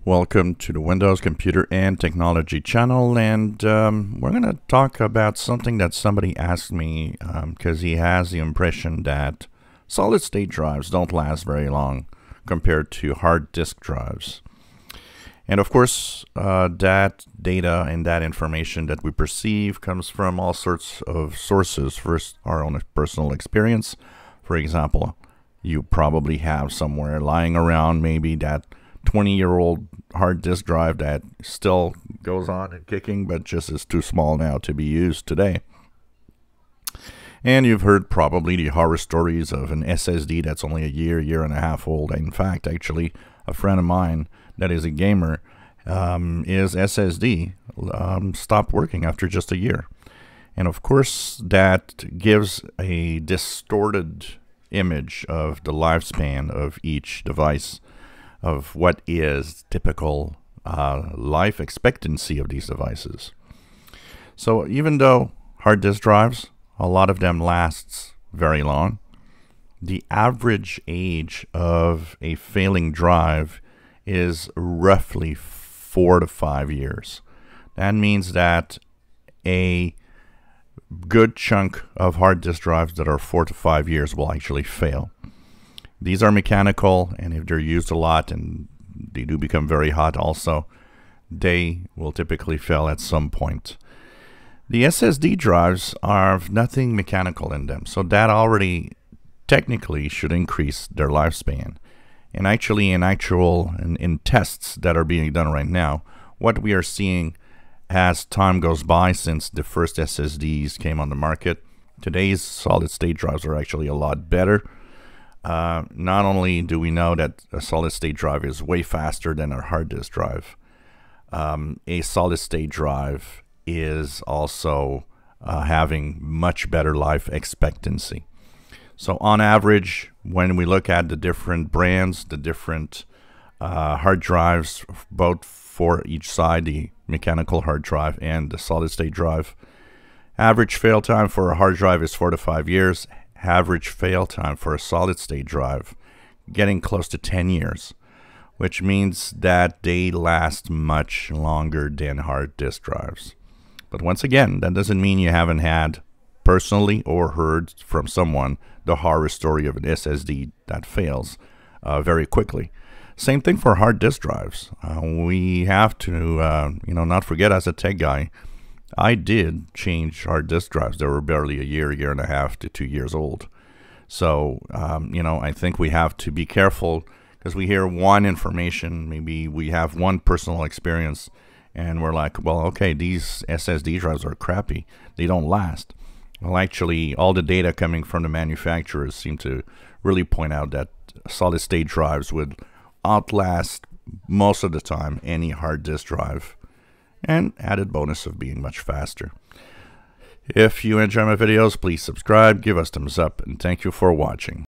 Welcome to the Windows Computer and Technology channel, and we're going to talk about something that somebody asked me because he has the impression that solid-state drives don't last very long compared to hard disk drives. And of course, that data and that information that we perceive comes from all sorts of sources. First, our own personal experience. For example, you probably have somewhere lying around maybe that 20-year-old hard disk drive that still goes on and kicking, but just is too small now to be used today. And you've heard probably the horror stories of an SSD that's only a year and a half old. In fact, actually, a friend of mine that is a gamer, his SSD stopped working after just a year. And of course, that gives a distorted image of the lifespan of each device, of what is typical life expectancy of these devices. So even though hard disk drives, a lot of them lasts very long, the average age of a failing drive is roughly 4 to 5 years. That means that a good chunk of hard disk drives that are 4 to 5 years will actually fail. These are mechanical, and if they're used a lot and they do become very hot also, they will typically fail at some point. The SSD drives have nothing mechanical in them, so that already technically should increase their lifespan. And actually in tests that are being done right now, what we are seeing as time goes by since the first SSDs came on the market, today's solid-state drives are actually a lot better. Not only do we know that a solid-state drive is way faster than a hard disk drive, a solid-state drive is also having much better life expectancy. So on average, when we look at the different brands, the different hard drives, both for each side, the mechanical hard drive and the solid-state drive, average fail time for a hard drive is 4 to 5 years. Average fail time for a solid-state drive getting close to 10 years, which means that they last much longer than hard disk drives. But once again, that doesn't mean you haven't had personally or heard from someone the horror story of an SSD that fails very quickly. Same thing for hard disk drives. We have to not forget, as a tech guy, I did change hard disk drives. They were barely a year and a half to 2 years old. So, I think we have to be careful because we hear one information, maybe we have one personal experience, and we're like, well, okay, these SSD drives are crappy. They don't last. Well, actually, all the data coming from the manufacturers seem to really point out that solid-state drives would outlast most of the time any hard disk drive, and added bonus of being much faster. If you enjoy my videos, please subscribe, give us thumbs up, and thank you for watching.